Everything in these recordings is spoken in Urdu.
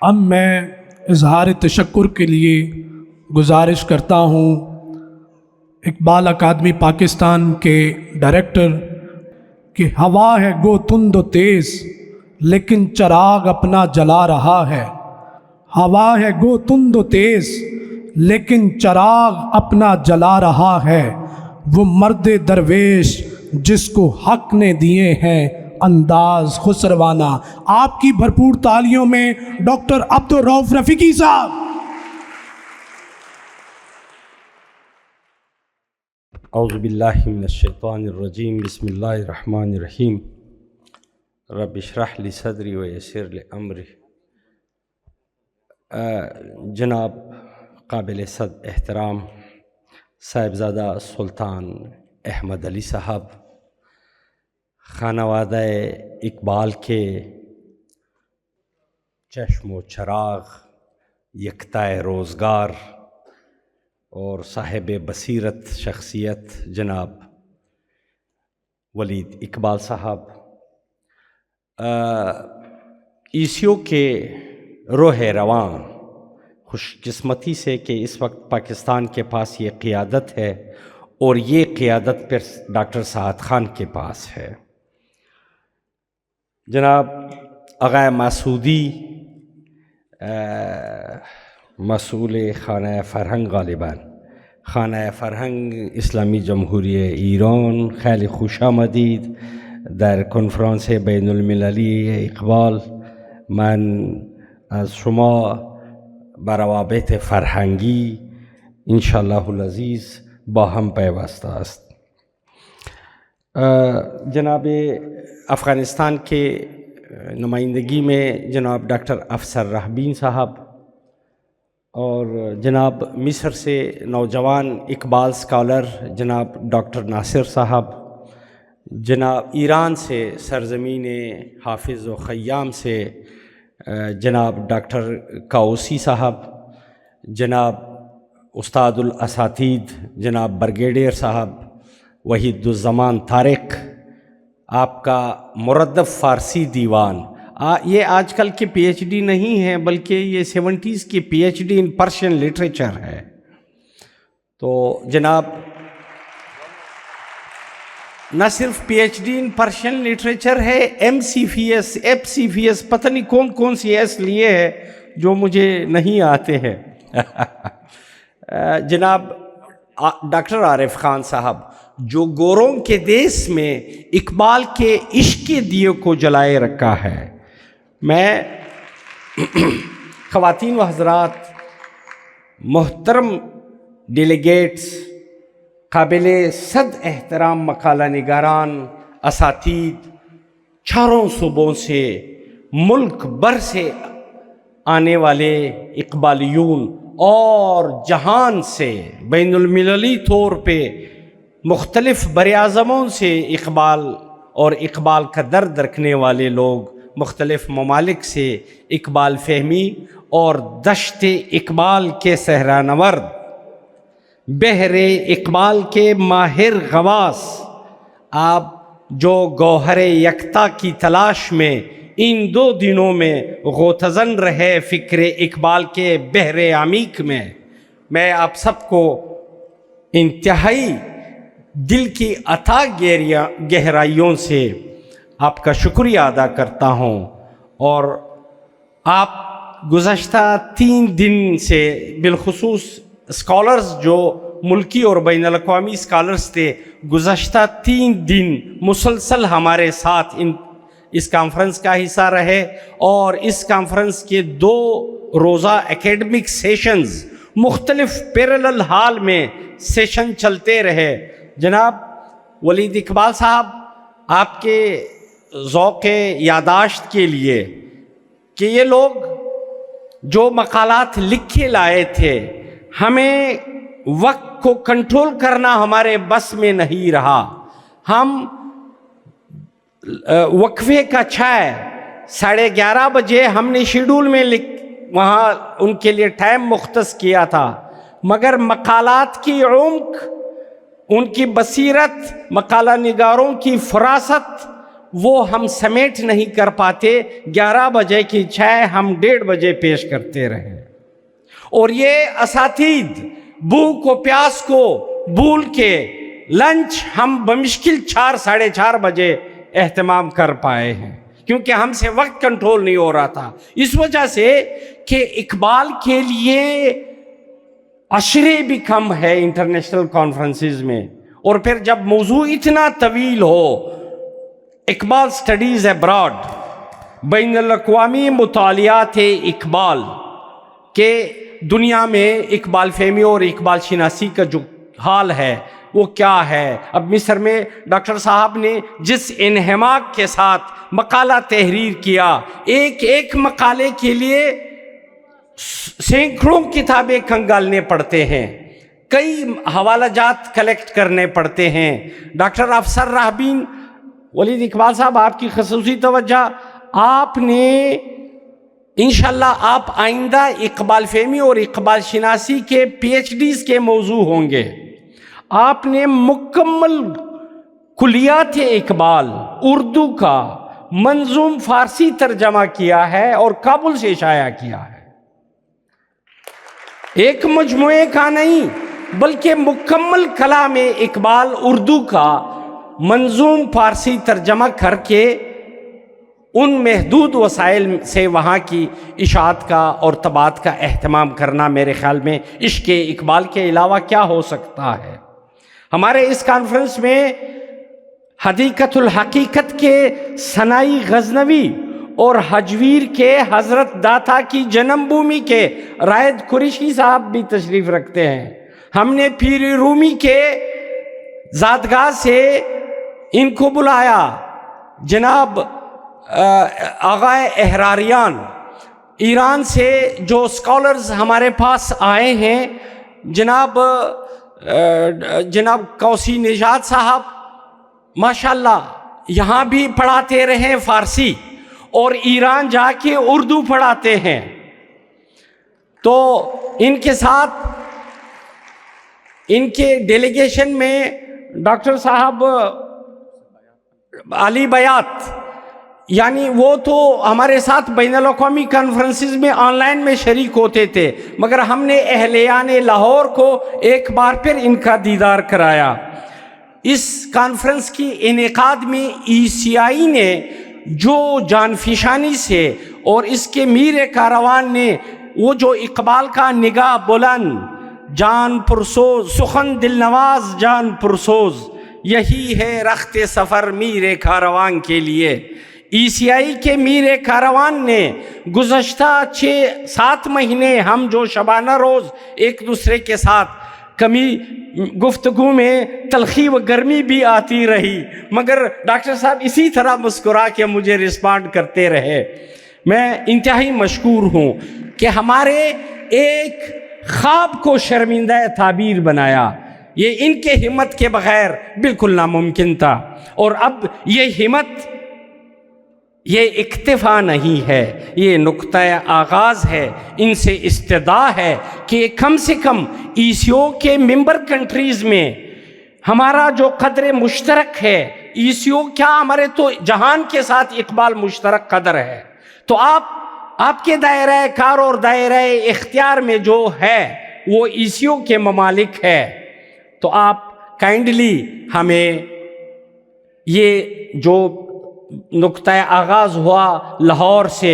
اب میں اظہار تشکر کے لیے گزارش کرتا ہوں اقبال اکیڈمی پاکستان کے ڈائریکٹر کہ ہوا ہے گو تند و تیز لیکن چراغ اپنا جلا رہا ہے، ہوا ہے گو تند و تیز لیکن چراغ اپنا جلا رہا ہے، وہ مرد درویش جس کو حق نے دیے ہیں انداز خسروانہ۔ آپ کی بھرپور تالیوں میں ڈاکٹر عبدالرؤف رفیقی صاحب۔ اعوذ باللہ من الشیطان الرجیم، بسم اللہ الرحمن الرحیم، رب اشرح لی صدری ویسر لی امری۔ جناب قابل صد احترام صاحبزادہ سلطان احمد علی صاحب، خانوادہ اقبال کے چشم و چراغ، یکتائے روزگار اور صاحب بصیرت شخصیت جناب ولید اقبال صاحب، ایسیو کے روح رواں، خوش قسمتی سے کہ اس وقت پاکستان کے پاس یہ قیادت ہے اور یہ قیادت پھر ڈاکٹر سعد خان کے پاس ہے۔ جناب آغا مسعودی مسئول خانہ فرهنگ، غالباً خانہ فرهنگ اسلامی جمهوری ایران، خیلی خوش آمدید در کنفرانس بین المللی اقبال. من از شما بر روابط فرهنگی انشاءاللہ العزیز با هم پیوسته است. جناب افغانستان کے نمائندگی میں جناب ڈاکٹر افسر رحبین صاحب، اور جناب مصر سے نوجوان اقبال اسکالر جناب ڈاکٹر ناصر صاحب، جناب ایران سے سرزمین حافظ و خیام سے جناب ڈاکٹر کاؤسی صاحب، جناب استاد الاساتید جناب برگیڈیئر صاحب وحید الزمان طارق، آپ کا مردف فارسی دیوان، یہ آج کل کے پی ایچ ڈی نہیں ہے بلکہ یہ 70s کی پی ایچ ڈی ان پرشین لٹریچر ہے۔ تو جناب نہ صرف پی ایچ ڈی ان پرشین لٹریچر ہے، ایم سی فی ایس، ایف سی فی ایس، پتہ نہیں کون کون سی ایس لیے ہے جو مجھے نہیں آتے ہیں۔ جناب ڈاکٹر عارف خان صاحب، جو گوروں کے دیس میں اقبال کے عشق کے دیے کو جلائے رکھا ہے۔ میں خواتین و حضرات، محترم ڈیلیگیٹس، قابل صد احترام مقالہ نگاران، اساتید، چاروں صوبوں سے، ملک بھر سے آنے والے اقبالیون اور جہان سے بین المللی طور پہ مختلف براعظموں سے اقبال اور اقبال کا درد رکھنے والے لوگ، مختلف ممالک سے اقبال فہمی اور دشت اقبال کے صحرانورد، بحر اقبال کے ماہر غواص، آپ جو گوہر یکتا کی تلاش میں ان 2 دنوں میں غوطہ-زن رہے فکر اقبال کے بحر عمیق میں آپ سب کو انتہائی دل کی عطا گہرائیوں سے آپ کا شکریہ ادا کرتا ہوں۔ اور آپ گزشتہ 3 دن سے، بالخصوص اسکالرز جو ملکی اور بین الاقوامی اسکالرز تھے، گزشتہ 3 دن مسلسل ہمارے ساتھ اس کانفرنس کا حصہ رہے، اور اس کانفرنس کے 2 روزہ اکیڈمک سیشنز مختلف پیرلل ہال میں سیشن چلتے رہے۔ جناب ولید اقبال صاحب، آپ کے ذوق یاداشت کے لیے کہ یہ لوگ جو مقالات لکھ کے لائے تھے، ہمیں وقت کو کنٹرول کرنا ہمارے بس میں نہیں رہا۔ ہم وقفے کا چائے 11:30 بجے ہم نے شیڈول میں وہاں ان کے لیے ٹائم مختص کیا تھا، مگر مقالات کی عمق، ان کی بصیرت، مقالہ نگاروں کی فراست وہ ہم سمیٹ نہیں کر پاتے. 11 بجے کی چائے ہم 1:30 بجے پیش کرتے رہے. اور یہ اساتید بھوک و پیاس کو بھول کے لنچ ہم بمشکل 4 ساڑھے 4 بجے اہتمام کر پائے ہیں، کیونکہ ہم سے وقت کنٹرول نہیں ہو رہا تھا. اس وجہ سے کہ اقبال کے لیے عشرے بھی کم ہے انٹرنیشنل کانفرنسز میں، اور پھر جب موضوع اتنا طویل ہو، اقبال سٹڈیز ابراڈ، بین الاقوامی مطالعات اقبال کہ دنیا میں اقبال فہمی اور اقبال شناسی کا جو حال ہے وہ کیا ہے. اب مصر میں ڈاکٹر صاحب نے جس انہماک کے ساتھ مقالہ تحریر کیا، ایک مقالے کے لیے سینکڑوں کتابیں کھنگالنے پڑتے ہیں، کئی حوالہ جات کلیکٹ کرنے پڑتے ہیں. ڈاکٹر افسر راہبین ولید اقبال صاحب، آپ کی خصوصی توجہ، آپ نے انشاءاللہ آپ آئندہ اقبال فہمی اور اقبال شناسی کے PhDs کے موضوع ہوں گے. آپ نے مکمل کلیات اقبال اردو کا منظوم فارسی ترجمہ کیا ہے اور کابل سے شائع کیا ہے. ایک مجموعے کا نہیں بلکہ مکمل کلام اقبال اردو کا منظوم فارسی ترجمہ کر کے ان محدود وسائل سے وہاں کی اشاعت کا اور طباعت کا اہتمام کرنا میرے خیال میں عشق اقبال کے علاوہ کیا ہو سکتا ہے. ہمارے اس کانفرنس میں حدیقت الحقیقت کے ثنائی غزنوی اور حجویر کے حضرت داتا کی جنم بھومی کے رائد قریشی صاحب بھی تشریف رکھتے ہیں. ہم نے پیر رومی کے زادگاہ سے ان کو بلایا، جناب آغائے احراریان. ایران سے جو اسکالرز ہمارے پاس آئے ہیں، جناب کوسی نژاد صاحب ماشاءاللہ یہاں بھی پڑھاتے رہے فارسی، اور ایران جا کے اردو پڑھاتے ہیں. تو ان کے ساتھ ان کے ڈیلیگیشن میں ڈاکٹر صاحب علی بیات، یعنی وہ تو ہمارے ساتھ بین الاقوامی کانفرنسز میں آن لائن میں شریک ہوتے تھے، مگر ہم نے اہلیان لاہور کو ایک بار پھر ان کا دیدار کرایا. اس کانفرنس کی انعقاد میں ECI نے جو جانفشانی سے اور اس کے میر کاروان نے وہ جو اقبال کا نگاہ بلند، جان پرسوز سخن دل نواز جان پرسوز، یہی ہے رخت سفر میر کاروان کے لیے. ECI کے میر کاروان نے گزشتہ 6-7 مہینے ہم جو شبانہ روز ایک دوسرے کے ساتھ کمی گفتگو میں تلخی و گرمی بھی آتی رہی، مگر ڈاکٹر صاحب اسی طرح مسکرا کے مجھے رسپانڈ کرتے رہے. میں انتہائی مشکور ہوں کہ ہمارے ایک خواب کو شرمندہ تعبیر بنایا. یہ ان کے ہمت کے بغیر بالکل ناممکن تھا، اور اب یہ ہمت، یہ اکتفا نہیں ہے، یہ نقطہ آغاز ہے. ان سے استدعا ہے کہ کم سے کم ECO کے ممبر کنٹریز میں ہمارا جو قدر مشترک ہے، ECO کیا ہمارے تو جہان کے ساتھ اقبال مشترک قدر ہے، تو آپ کے دائرہ کار اور دائرہ اختیار میں جو ہے وہ ECO کے ممالک ہے. تو آپ کائنڈلی ہمیں یہ جو نقطہ آغاز ہوا لاہور سے،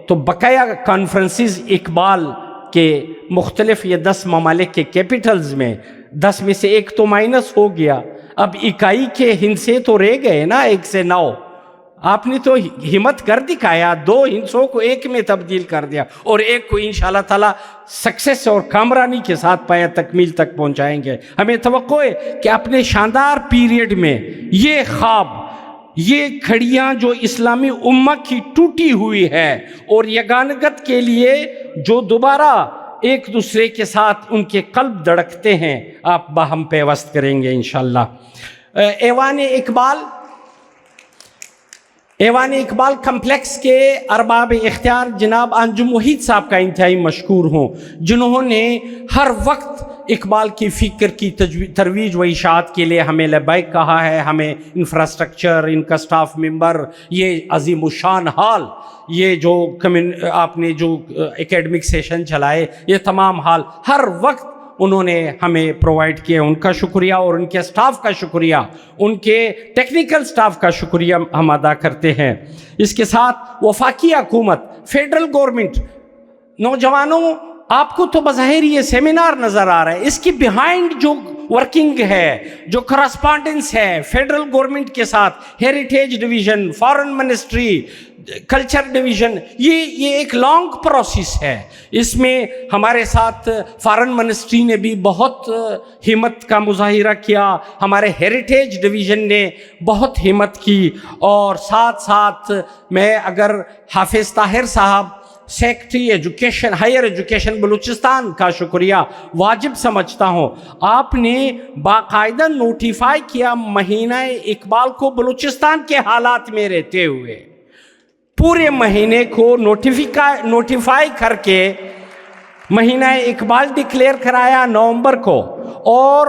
تو بقیہ کانفرنسز اقبال کے مختلف یہ 10 ممالک کے کیپٹلز میں، 10 میں سے ایک تو مائنس ہو گیا، اب اکائی کے ہندسے تو رہ گئے نا 1 سے 9. آپ نے تو ہمت کر دکھایا، 2 ہندسوں کو 1 میں تبدیل کر دیا، اور ایک کو انشاءاللہ تعالی سکسیس اور کامرانی کے ساتھ پایا تکمیل تک پہنچائیں گے. ہمیں توقع ہے کہ اپنے شاندار پیریڈ میں یہ خواب، یہ کھڑیاں جو اسلامی امہ کی ٹوٹی ہوئی ہے اور یگانگت کے لیے جو دوبارہ ایک دوسرے کے ساتھ ان کے قلب دھڑکتے ہیں، آپ باہم پیوست کریں گے انشاءاللہ. ایوان اقبال ایوان اقبال کمپلیکس کے ارباب اختیار جناب انجم وحید صاحب کا انتہائی مشکور ہوں، جنہوں نے ہر وقت اقبال کی فکر کی ترویج و اشاعت کے لیے ہمیں لبیک کہا ہے، ہمیں انفراسٹرکچر، ان کا سٹاف ممبر، یہ عظیم الشان ہال، یہ جو آپ نے جو اکیڈمک سیشن چلائے، یہ تمام ہال ہر وقت انہوں نے ہمیں پرووائڈ کیے، ان کا شکریہ اور ان کے سٹاف کا شکریہ، ان کے ٹیکنیکل سٹاف کا شکریہ ہم ادا کرتے ہیں۔ اس کے ساتھ وفاقی حکومت، فیڈرل گورنمنٹ، نوجوانوں آپ کو تو بظاہر یہ سیمینار نظر آ رہا ہے، اس کی بیہائنڈ جو ورکنگ ہے، جو کرسپونڈنس ہے فیڈرل گورنمنٹ کے ساتھ، heritage division, foreign ministry, culture division, یہ ایک لانگ پروسیس ہے۔ اس میں ہمارے ساتھ فارن منسٹری نے بھی بہت ہمت کا مظاہرہ کیا، ہمارے ہیریٹیج ڈویژن نے بہت ہمت کی، اور ساتھ ساتھ میں اگر حافظ طاہر صاحب secretary education, higher education Balochistan کا شکریہ واجب سمجھتا ہوں، آپ نے باقاعدہ نوٹیفائی کیا مہینہ اقبال کو بلوچستان کے حالات میں رہتے ہوئے، پورے مہینے کو نوٹیفائی کر کے مہینہ اقبال ڈکلیئر کرایا نومبر کو، اور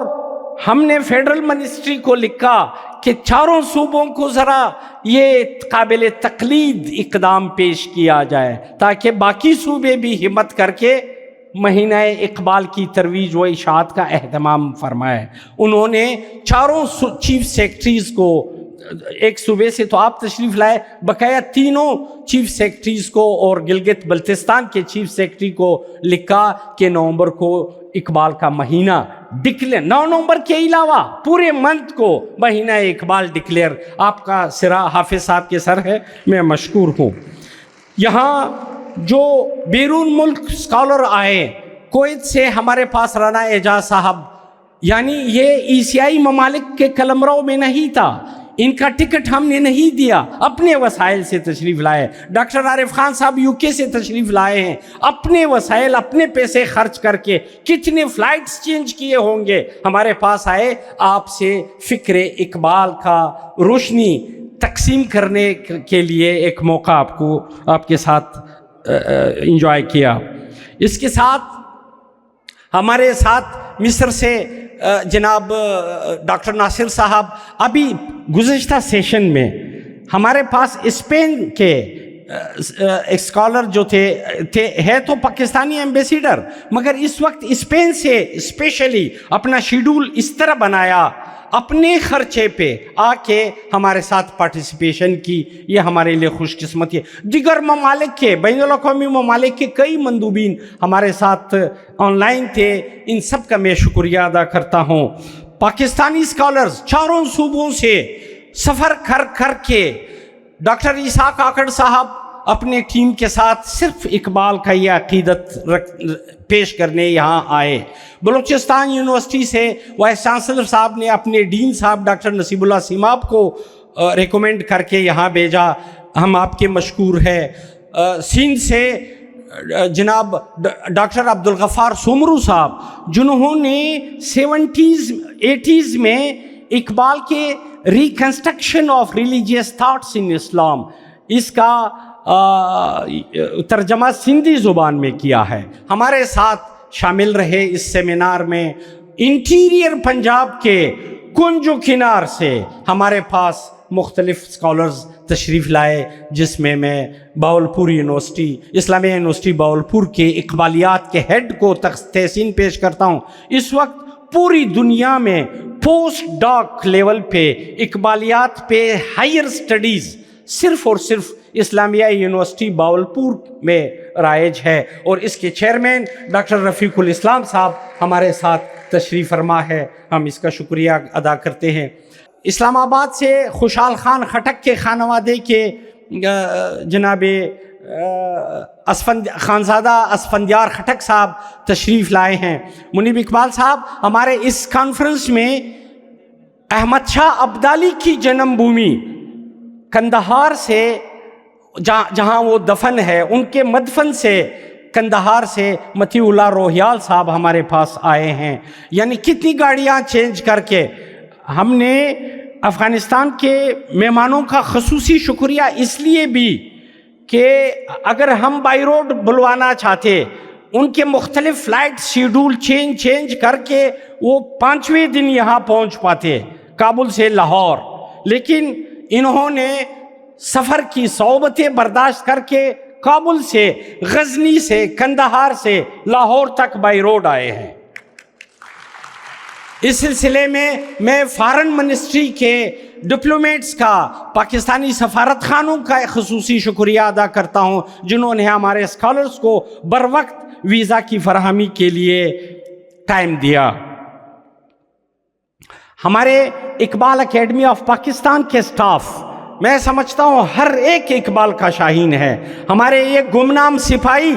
ہم نے فیڈرل منسٹری کو لکھا کہ چاروں صوبوں کو ذرا یہ قابل تقلید اقدام پیش کیا جائے تاکہ باقی صوبے بھی ہمت کر کے مہینہ اقبال کی ترویج و اشاعت کا اہتمام فرمائے۔ انہوں نے چاروں چیف سیکرٹریز کو، ایک صوبے سے تو آپ تشریف لائے، بقایا تینوں چیف سیکرٹریز کو اور گلگت بلتستان کے چیف سیکرٹری کو لکھا کہ نومبر کو اقبال کا مہینہ ڈکلیئر، 9 نومبر کے علاوہ پورے منتھ کو مہینہ اقبال ڈکلیئر۔ آپ کا سرا حافظ صاحب کے سر ہے، میں مشکور ہوں۔ یہاں جو بیرون ملک اسکالر آئے، کویت سے ہمارے پاس رانا اعجاز صاحب، یعنی یہ ایشیائی ممالک کے قلمرو میں نہیں تھا، ان کا ٹکٹ ہم نے نہیں دیا، اپنے وسائل سے تشریف لائے۔ ڈاکٹر عارف خان صاحب UK سے تشریف لائے ہیں، اپنے وسائل، اپنے پیسے خرچ کر کے، کتنے فلائٹس چینج کیے ہوں گے، ہمارے پاس آئے، آپ سے فکر اقبال کا روشنی تقسیم کرنے کے لیے ایک موقع آپ کے ساتھ انجوائے کیا۔ اس کے ساتھ ہمارے ساتھ مصر سے جناب ڈاکٹر ناصر صاحب، ابھی گزشتہ سیشن میں ہمارے پاس اسپین کے اسکالر جو ہے تو پاکستانی ایمبیسیڈر، مگر اس وقت اسپین سے اسپیشلی اپنا شیڈول اس طرح بنایا، اپنے خرچے پہ آ کے ہمارے ساتھ پارٹیسپیشن کی، یہ ہمارے لیے خوش قسمتی ہے۔ دیگر ممالک کے، بین الاقوامی ممالک کے کئی مندوبین ہمارے ساتھ آن لائن تھے، ان سب کا میں شکریہ ادا کرتا ہوں۔ پاکستانی اسکالرز چاروں صوبوں سے سفر کر کے ڈاکٹر عیسیٰ کاکڑ صاحب اپنے ٹیم کے ساتھ صرف اقبال کا یہ عقیدت پیش کرنے یہاں آئے۔ بلوچستان یونیورسٹی سے وائس چانسلر صاحب نے اپنے ڈین صاحب ڈاکٹر نصیب اللہ سیماب کو ریکمینڈ کر کے یہاں بھیجا، ہم آپ کے مشکور ہیں۔ سندھ سے جناب ڈاکٹر عبدالغفار سومرو صاحب، جنہوں نے 70s 80s میں اقبال کے reconstruction of religious thoughts in Islam, اس کا ترجمہ سندھی زبان میں کیا ہے، ہمارے ساتھ شامل رہے اس سیمینار میں۔ انٹیریئر پنجاب کے کنج و کنار سے ہمارے پاس مختلف اسکالرز تشریف لائے، جس میں باولپور یونیورسٹی، اسلامیہ یونیورسٹی باولپور کے اقبالیات کے ہیڈ کو تحسین پیش کرتا ہوں۔ اس وقت پوری دنیا میں پوسٹ ڈاک لیول پہ اقبالیات پہ ہائر سٹڈیز صرف اور صرف اسلامیہ یونیورسٹی باولپور میں رائج ہے، اور اس کے چیئرمین ڈاکٹر رفیق الاسلام صاحب ہمارے ساتھ تشریف فرما ہے، ہم اس کا شکریہ ادا کرتے ہیں۔ اسلام آباد سے خوشحال خان خٹک کے خانوادے کے جناب خانزادہ اسفندیار خٹک صاحب تشریف لائے ہیں۔ منیب اقبال صاحب ہمارے اس کانفرنس میں احمد شاہ ابدالی کی جنم بھومی کندہار سے، جہاں وہ دفن ہے، ان کے مدفن سے کندہار سے متی اللہ روہیال صاحب ہمارے پاس آئے ہیں۔ یعنی کتنی گاڑیاں چینج کر کے ہم نے افغانستان کے مہمانوں کا خصوصی شکریہ اس لیے بھی کہ اگر ہم بائی روڈ بلوانا چاہتے، ان کے مختلف فلائٹ شیڈول چینج کر کے وہ 5ویں دن یہاں پہنچ پاتے کابل سے لاہور، لیکن انہوں نے سفر کی صعوبتیں برداشت کر کے کابل سے، غزنی سے، کندہار سے لاہور تک بائی روڈ آئے ہیں۔ اس سلسلے میں فارن منسٹری کے ڈپلومیٹس کا، پاکستانی سفارت خانوں کا ایک خصوصی شکریہ ادا کرتا ہوں، جنہوں نے ہمارے اسکالرز کو بروقت ویزا کی فراہمی کے لیے ٹائم دیا۔ ہمارے اقبال اکیڈمی آف پاکستان کے سٹاف، میں سمجھتا ہوں ہر ایک اقبال کا شاہین ہے۔ ہمارے یہ گمنام سپاہی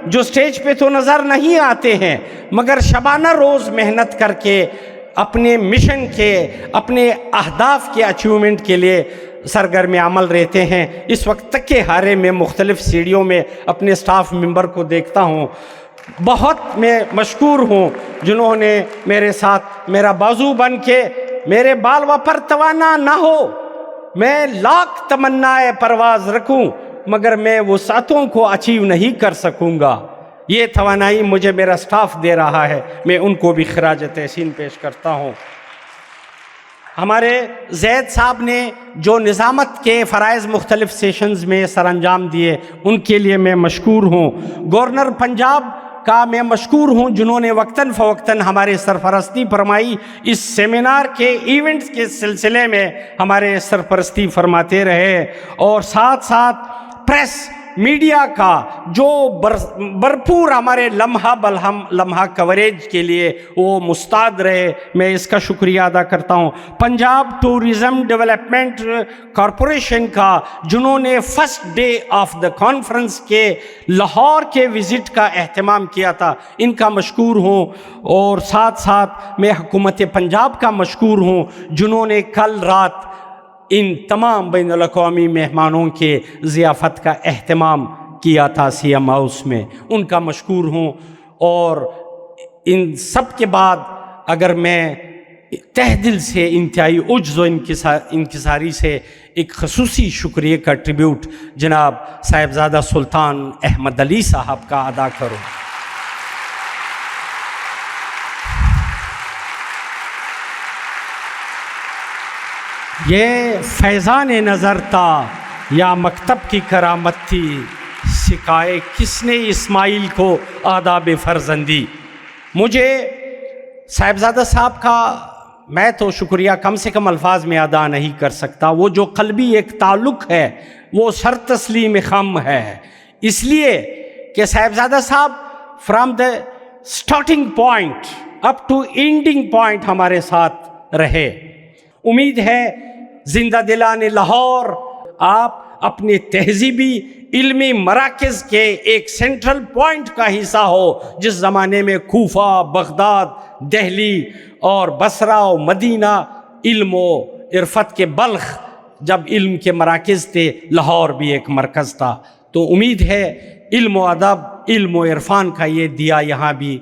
جو سٹیج پہ تو نظر نہیں آتے ہیں، مگر شبانہ روز محنت کر کے اپنے مشن کے، اپنے اہداف کے اچیومنٹ کے لیے سرگرم عمل رہتے ہیں۔ اس وقت تک کے ہارے میں مختلف سیڑھیوں میں اپنے سٹاف ممبر کو دیکھتا ہوں، بہت میں مشکور ہوں جنہوں نے میرے ساتھ میرا بازو بن کے، میرے بال و پر توانا نہ ہو، میں لاکھ تمنائے پرواز رکھوں مگر میں وسعتوں کو اچیو نہیں کر سکوں گا، یہ توانائی مجھے میرا سٹاف دے رہا ہے، میں ان کو بھی خراج تحسین پیش کرتا ہوں۔ ہمارے زید صاحب نے جو نظامت کے فرائض مختلف سیشنز میں سر انجام دیے، ان کے لیے میں مشکور ہوں۔ گورنر پنجاب کا میں مشکور ہوں، جنہوں نے وقتاً فوقتاً ہمارے سرپرستی فرمائی، اس سیمینار کے ایونٹس کے سلسلے میں ہمارے سرپرستی فرماتے رہے، اور ساتھ ساتھ پریس میڈیا کا جو بھرپور ہمارے لمحہ کوریج کے لیے وہ مستعد رہے، میں اس کا شکریہ ادا کرتا ہوں۔ پنجاب ٹورزم ڈیولپمنٹ کارپوریشن کا، جنہوں نے first day of the conference کے لاہور کے وزٹ کا اہتمام کیا تھا، ان کا مشکور ہوں، اور ساتھ ساتھ میں حکومت پنجاب کا مشکور ہوں، جنہوں نے کل رات ان تمام بین الاقوامی مہمانوں کے ضیافت کا اہتمام کیا تھا سی ایم ہاؤس میں، ان کا مشکور ہوں۔ اور ان سب کے بعد اگر میں تہ دل سے انتہائی عجز و انکساری سے ایک خصوصی شکریہ کا ٹریبیوٹ جناب صاحبزادہ سلطان احمد علی صاحب کا ادا کروں۔ یہ فیضان نظر تھا یا مکتب کی کرامت تھی، سکھائے کس نے اسماعیل کو آداب فرزندی۔ مجھے صاحبزادہ صاحب کا میں تو شکریہ کم سے کم الفاظ میں ادا نہیں کر سکتا، وہ جو قلبی ایک تعلق ہے وہ سر تسلیم خم ہے، اس لیے کہ صاحبزادہ صاحب from the starting point up to ending point ہمارے ساتھ رہے۔ امید ہے زندہ دلان لاہور آپ اپنے تہذیبی علمی مراکز کے ایک سینٹرل پوائنٹ کا حصہ ہو، جس زمانے میں کوفہ، بغداد، دہلی اور بصرہ و مدینہ علم و عرفت کے بلخ جب علم کے مراکز تھے، لاہور بھی ایک مرکز تھا۔ تو امید ہے علم و ادب، علم و عرفان کا یہ دیا یہاں بھی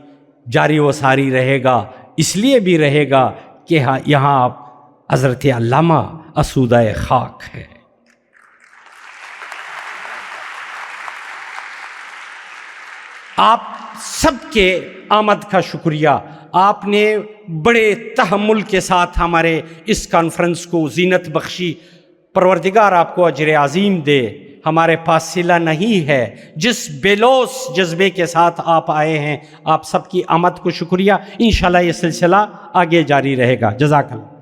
جاری و ساری رہے گا، اس لیے بھی رہے گا کہ یہاں آپ حضرت علامہ اسودہ خاک ہے۔ آپ سب کے آمد کا شکریہ، آپ نے بڑے تحمل کے ساتھ ہمارے اس کانفرنس کو زینت بخشی، پروردگار آپ کو اجر عظیم دے۔ ہمارے پاس صلہ نہیں ہے، جس بےلوث جذبے کے ساتھ آپ آئے ہیں، آپ سب کی آمد کو شکریہ۔ انشاءاللہ یہ سلسلہ آگے جاری رہے گا۔ جزاک اللہ۔